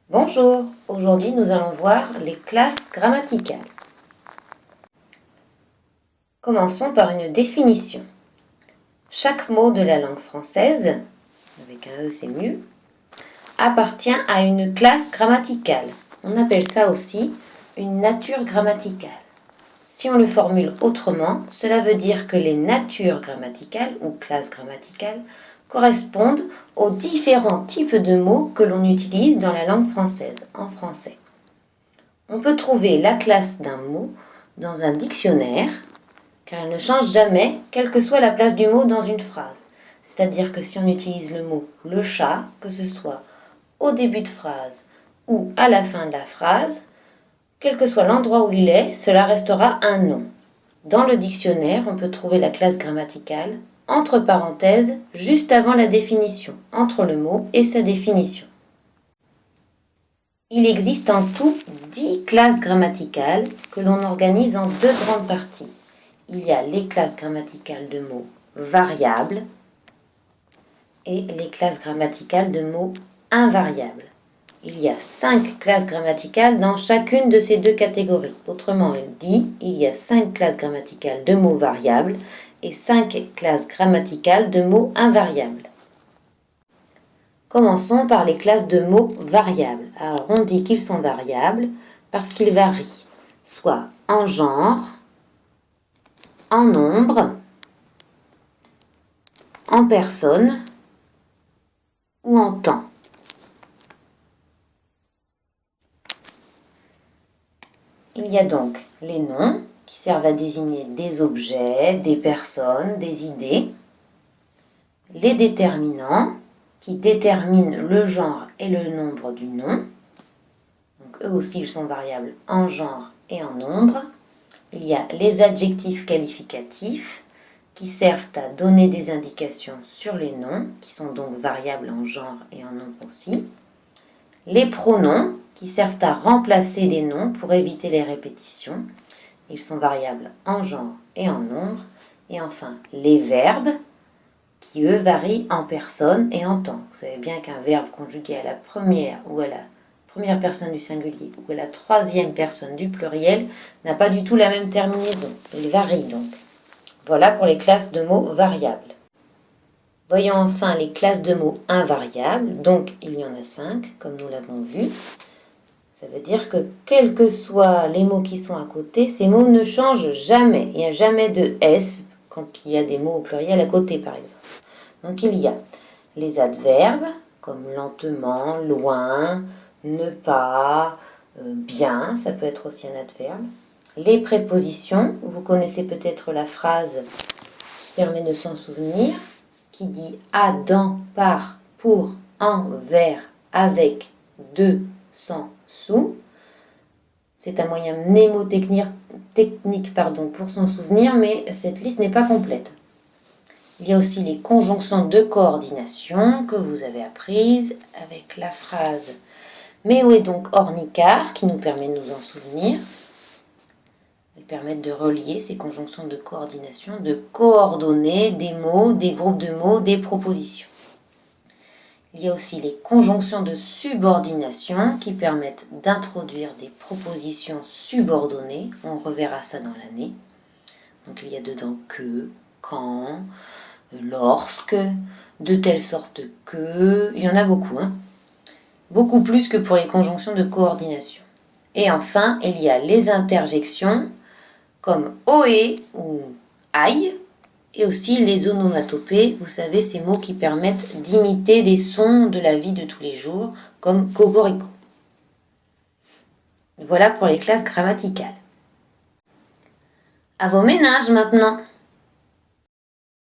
Bonjour, aujourd'hui nous allons voir les classes grammaticales. Commençons par une définition. Chaque mot de la langue française, avec un E c'est mieux, appartient à une classe grammaticale. On appelle ça aussi une nature grammaticale. Si on le formule autrement, cela veut dire que les natures grammaticales ou classes grammaticales correspondent aux différents types de mots que l'on utilise dans la langue française, en français. On peut trouver la classe d'un mot dans un dictionnaire, car elle ne change jamais, quelle que soit la place du mot dans une phrase. C'est-à-dire que si on utilise le mot « le chat », que ce soit au début de phrase ou à la fin de la phrase, quel que soit l'endroit où il est, cela restera un nom. Dans le dictionnaire, on peut trouver la classe grammaticale entre parenthèses, juste avant la définition, entre le mot et sa définition. Il existe en tout 10 classes grammaticales que l'on organise en deux grandes parties. Il y a les classes grammaticales de mots variables et les classes grammaticales de mots invariables. Il y a 5 classes grammaticales dans chacune de ces deux catégories. Autrement dit, il y a 5 classes grammaticales de mots variables et 5 classes grammaticales de mots invariables. Commençons par les classes de mots variables. Alors on dit qu'ils sont variables parce qu'ils varient, soit en genre, en nombre, en personne ou en temps. Il y a donc les noms qui servent à désigner des objets, des personnes, des idées. Les déterminants qui déterminent le genre et le nombre du nom. Donc eux aussi ils sont variables en genre et en nombre. Il y a les adjectifs qualificatifs qui servent à donner des indications sur les noms, qui sont donc variables en genre et en nombre aussi. Les pronoms qui servent à remplacer des noms pour éviter les répétitions. Ils sont variables en genre et en nombre. Et enfin, les verbes qui, eux, varient en personne et en temps. Vous savez bien qu'un verbe conjugué à la première ou à la première personne du singulier ou à la troisième personne du pluriel n'a pas du tout la même terminaison. Il varie donc. Voilà pour les classes de mots variables. Voyons enfin les classes de mots invariables. Donc, il y en a 5, comme nous l'avons vu. Ça veut dire que, quels que soient les mots qui sont à côté, ces mots ne changent jamais. Il n'y a jamais de S quand il y a des mots au pluriel à côté, par exemple. Donc, il y a les adverbes, comme lentement, loin, ne pas, bien, ça peut être aussi un adverbe. Les prépositions, vous connaissez peut-être la phrase qui permet de s'en souvenir, qui dit à, dans, par, pour, en, vers, avec, de, sans, sous. C'est un moyen mnémotechnique pour s'en souvenir, mais cette liste n'est pas complète. Il y a aussi les conjonctions de coordination que vous avez apprises avec la phrase « Mais où est donc Ornicard ?» qui nous permet de nous en souvenir. Elles permettent de relier ces conjonctions de coordination, de coordonner des mots, des groupes de mots, des propositions. Il y a aussi les conjonctions de subordination qui permettent d'introduire des propositions subordonnées. On reverra ça dans l'année. Donc il y a dedans que, quand, lorsque, de telle sorte que. Il y en a beaucoup, hein. Beaucoup plus que pour les conjonctions de coordination. Et enfin, il y a les interjections comme ohé ou aïe, et aussi les onomatopées, vous savez, ces mots qui permettent d'imiter des sons de la vie de tous les jours, comme cocorico. Voilà pour les classes grammaticales. À vos ménages maintenant!